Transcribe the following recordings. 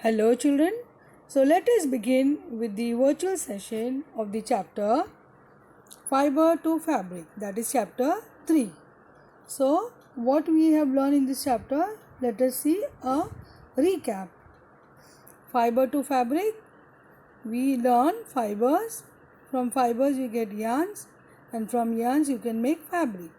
Hello children. So let us begin with the virtual session of the chapter Fiber to Fabric, that is chapter 3. So what we have learned in this chapter, let us see a recap. Fiber to fabric, we learn fibers. From fibers we get yarns, and from yarns you can make fabric.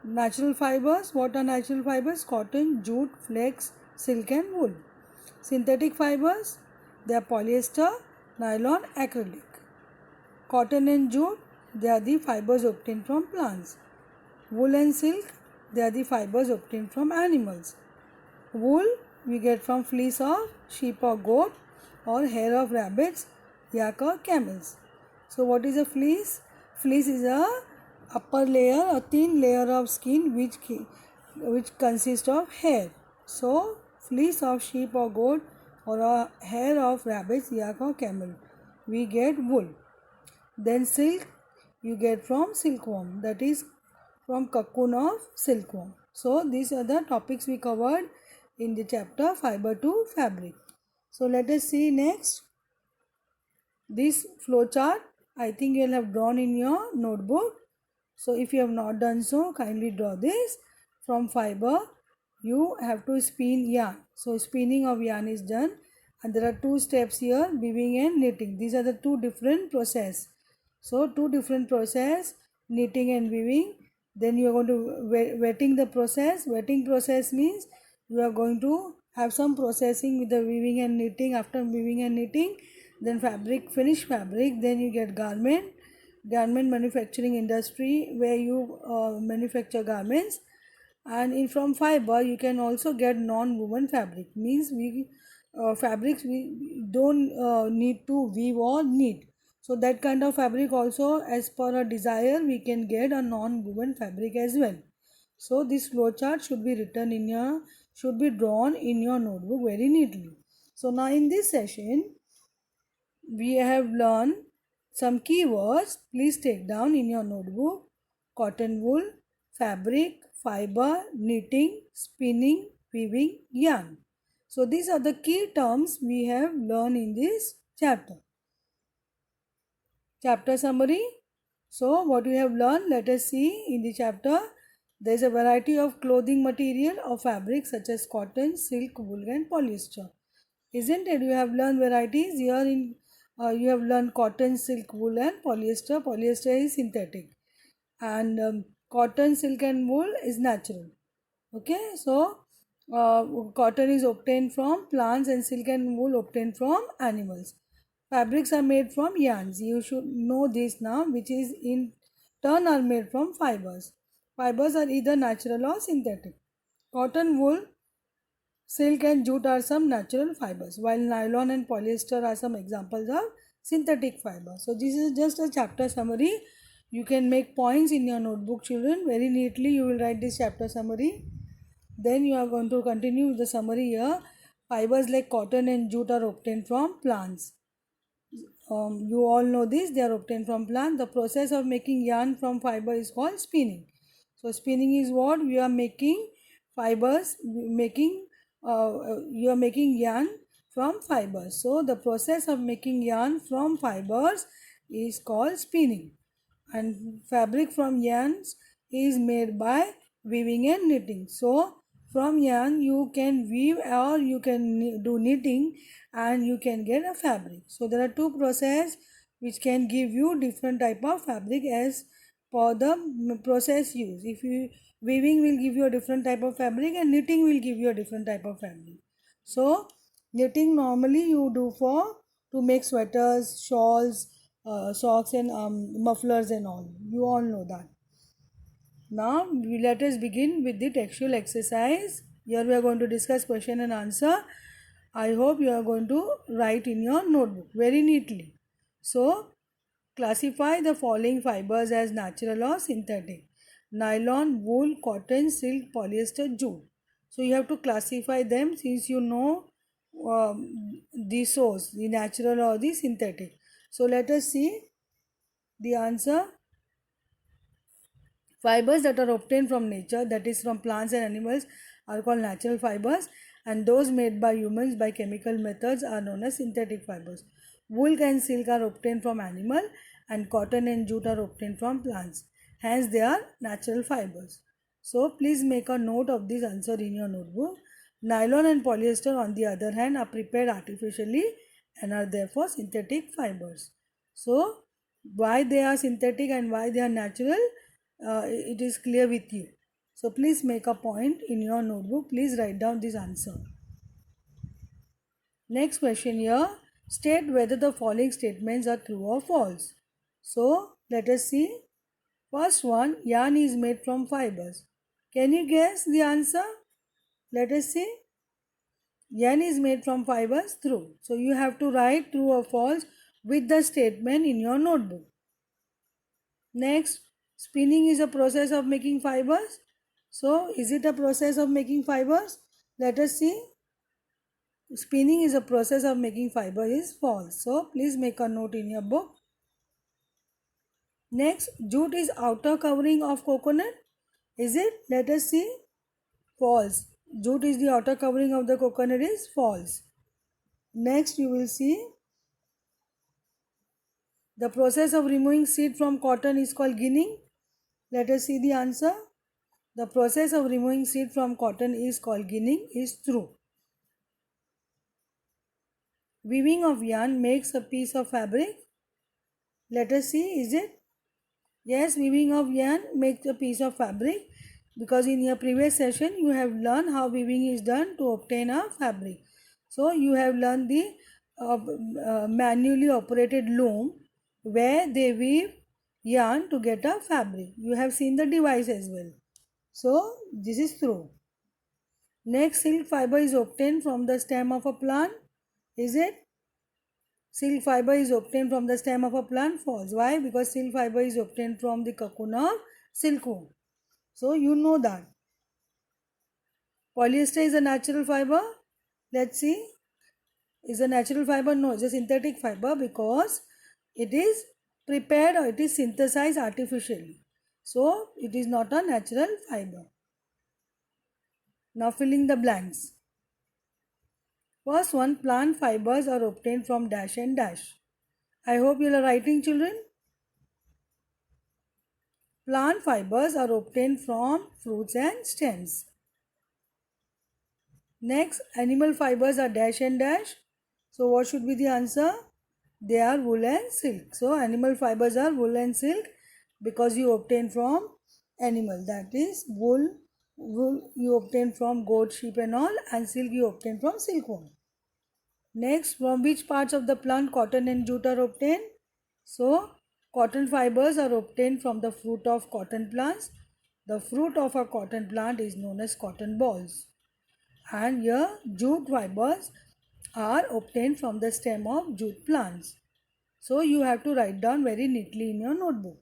Natural fibers, what are natural fibers? Cotton, jute, flax, silk and wool. Synthetic fibers, they are polyester, nylon, acrylic. Cotton and jute, they are the fibers obtained from plants. Wool and silk, they are the fibers obtained from animals. Wool we get from fleece of sheep or goat or hair of rabbits, yak or camels. So what is a fleece? Fleece is a upper layer or thin layer of skin which consists of hair. So fleece of sheep or goat or a hair of rabbits, yak or camel, we get wool. Then silk you get from silkworm, that is from cocoon of silkworm. So these are the topics we covered in the chapter Fiber to Fabric. So let us see next. This flowchart I think you will have drawn in your notebook. So if you have not done so, kindly draw this. From fiber you have to spin yarn. So spinning of yarn is done, and there are two steps here, weaving and knitting. These are the two different process. So two different process, knitting and weaving. Then you are going to wetting the process. Wetting process means you are going to have some processing with the weaving and knitting. After weaving and knitting, then fabric, finished fabric, then you get garment manufacturing industry where you manufacture garments. And from fiber you can also get non-woven fabric, means we fabrics we don't need to weave or knit. So that kind of fabric also, as per a desire, we can get a non-woven fabric as well. So this flowchart should be drawn in your notebook very neatly. So now in this session we have learned some keywords. Please take down in your notebook: cotton wool, fabric, fiber, knitting, spinning, weaving, yarn. So these are the key terms we have learned in this chapter. Chapter summary. So what we have learned, let us see in the chapter. There is a variety of clothing material or fabric such as cotton, silk, wool and polyester. Isn't it? You have learned varieties here in you have learned cotton, silk, wool and polyester. Polyester is synthetic, and cotton, silk and wool is natural. Okay, so cotton is obtained from plants and silk and wool obtained from animals. Fabrics are made from yarns. You should know this now, which is in turn are made from fibers. Fibers are either natural or synthetic. Cotton, wool, silk and jute are some natural fibers, while nylon and polyester are some examples of synthetic fiber. So this is just a chapter summary. You can make points in your notebook, children. Very neatly you will write this chapter summary. Then you are going to continue with the summary here. Fibers like cotton and jute are obtained from plants. You all know this, they are obtained from plant. The process of making yarn from fiber is called spinning. So spinning is what we are making fibers, you are making yarn from fibers. So the process of making yarn from fibers is called spinning, and fabric from yarns is made by weaving and knitting. So from yarn you can weave or you can do knitting and you can get a fabric. So there are two process which can give you different type of fabric as per the process used. If you weaving will give you a different type of fabric and knitting will give you a different type of fabric. So knitting normally you do for to make sweaters, shawls, socks and mufflers and all. You all know that. Now let us begin with the textual exercise. Here we are going to discuss question and answer. I hope you are going to write in your notebook very neatly. So classify the following fibers as natural or synthetic: nylon, wool, cotton, silk, polyester, jute. So you have to classify them since you know the source, the natural or the synthetic. So let us see the answer. Fibers that are obtained from nature, that is from plants and animals, are called natural fibers, and those made by humans by chemical methods are known as synthetic fibers. Wool and silk are obtained from animal and cotton and jute are obtained from plants. Hence they are natural fibers. So please make a note of this answer in your notebook. Nylon and polyester on the other hand are prepared artificially and are therefore synthetic fibers. So why they are synthetic and why they are natural, it is clear with you. So please make a point in your notebook. Please write down this answer. Next question here. State whether the following statements are true or false. So let us see. First one, yarn is made from fibers. Can you guess the answer? Let us see. Yarn is made from fibers. True. So you have to write true or false with the statement in your notebook. Next, spinning is a process of making fibers. So is it a process of making fibers? Let us see. Spinning is a process of making fiber is false. So please make a note in your book. Next, jute is outer covering of coconut. Is it? Let us see. False. Jute is the outer covering of the coconut is false. Next, you will see the process of removing seed from cotton is called ginning. Let us see the answer. The process of removing seed from cotton is called ginning is true. Weaving of yarn makes a piece of fabric. Let us see, is it? Yes, weaving of yarn makes a piece of fabric, because in your previous session you have learned how weaving is done to obtain a fabric. So you have learned the manually operated loom where they weave yarn to get a fabric. You have seen the device as well. So this is true. Next, silk fiber is obtained from the stem of a plant. Is it? Silk fiber is obtained from the stem of a plant. False. Why? Because silk fiber is obtained from the cocoon of silkworm. So you know that. Polyester is a natural fiber. Let's see. Is a natural fiber? No, it's a synthetic fiber because it is prepared or it is synthesized artificially. So it is not a natural fiber. Now filling the blanks. First one, plant fibers are obtained from dash and dash. I hope you are writing, children. Plant fibers are obtained from fruits and stems. Next, animal fibers are dash and dash. So what should be the answer? They are wool and silk. So animal fibers are wool and silk because you obtain from animal. That is wool you obtain from goat, sheep and all, and silk you obtain from silkworm. Next, from which parts of the plant cotton and jute are obtained? So cotton fibers are obtained from the fruit of cotton plants. The fruit of a cotton plant is known as cotton balls. And here jute fibers are obtained from the stem of jute plants. So you have to write down very neatly in your notebook.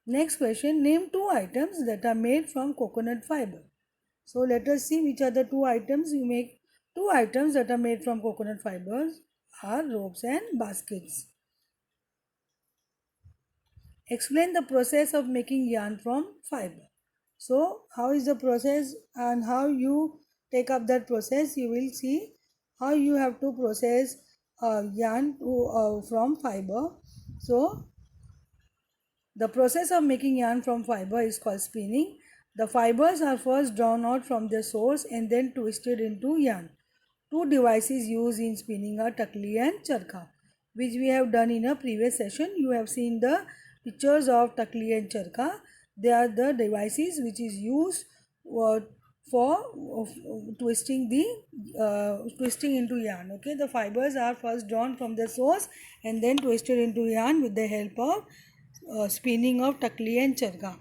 Next question, name two items that are made from coconut fiber. So let us see which are the two items you make. Two items that are made from coconut fibers are ropes and baskets. Explain the process of making yarn from fiber. So how is the process and how you take up that process? You will see how you have to process yarn from fiber. So the process of making yarn from fiber is called spinning. The fibers are first drawn out from their source and then twisted into yarn. Two devices used in spinning are takli and charkha, which we have done in a previous session. You have seen the pictures of takli and charkha. They are the devices which is used for twisting into yarn. Okay, the fibers are first drawn from the source and then twisted into yarn with the help of spinning of takli and charkha.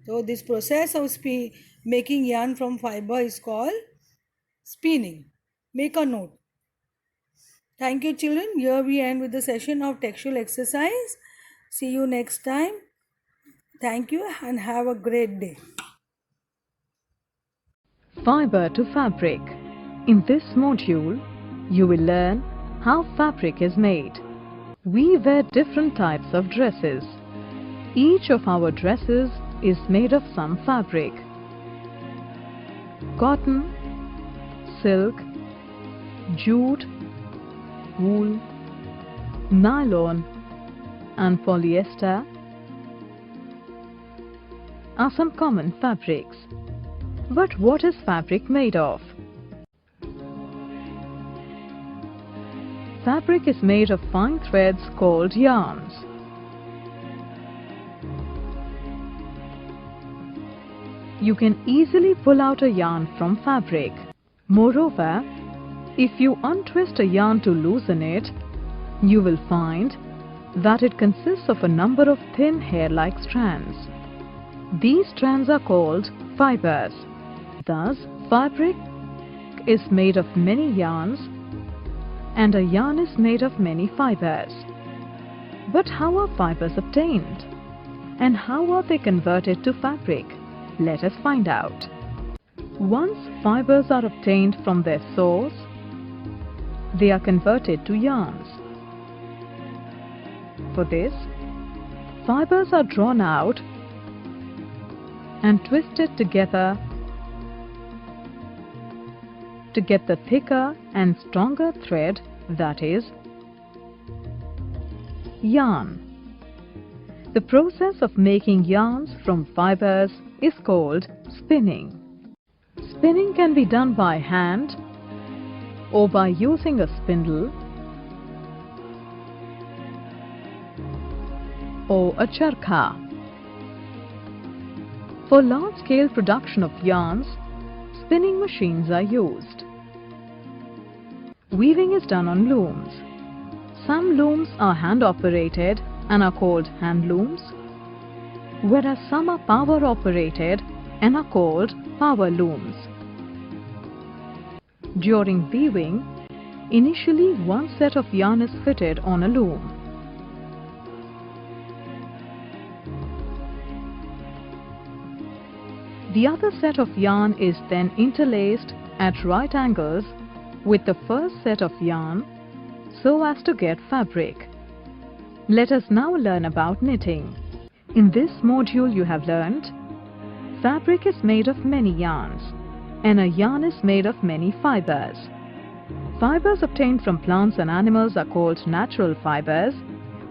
So this process of making yarn from fiber is called spinning. Make a note. Thank you, children. Here we end with the session of textual exercise. See you next time. Thank you and have a great day. Fiber to fabric. In this module, you will learn how fabric is made. We wear different types of dresses. Each of our dresses is made of some fabric. Cotton, silk, jute, wool, nylon and polyester are some common fabrics. But what is fabric made of? Fabric is made of fine threads called yarns. You can easily pull out a yarn from fabric. Moreover, if you untwist a yarn to loosen it, you will find that it consists of a number of thin hair-like strands. These strands are called fibers. Thus, fabric is made of many yarns and a yarn is made of many fibers. But how are fibers obtained? And how are they converted to fabric? Let us find out. Once fibers are obtained from their source, they are converted to yarns. For this, fibers are drawn out and twisted together to get the thicker and stronger thread, that is, yarn. The process of making yarns from fibers is called spinning. Spinning can be done by hand or by using a spindle or a charkha. For large-scale production of yarns, spinning machines are used. Weaving is done on looms. Some looms are hand-operated and are called hand looms, whereas some are power-operated and are called power looms. During weaving, initially one set of yarn is fitted on a loom. The other set of yarn is then interlaced at right angles with the first set of yarn so as to get fabric. Let us now learn about knitting. In this module you have learned fabric is made of many yarns and a yarn is made of many fibers. Fibers obtained from plants and animals are called natural fibers,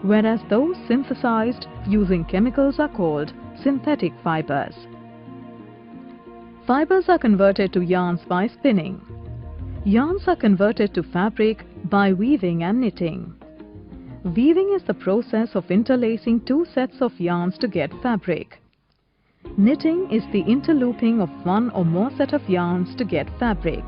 whereas those synthesized using chemicals are called synthetic fibers. Fibers are converted to yarns by spinning. Yarns are converted to fabric by weaving and knitting. Weaving is the process of interlacing two sets of yarns to get fabric. Knitting is the interlooping of one or more set of yarns to get fabric.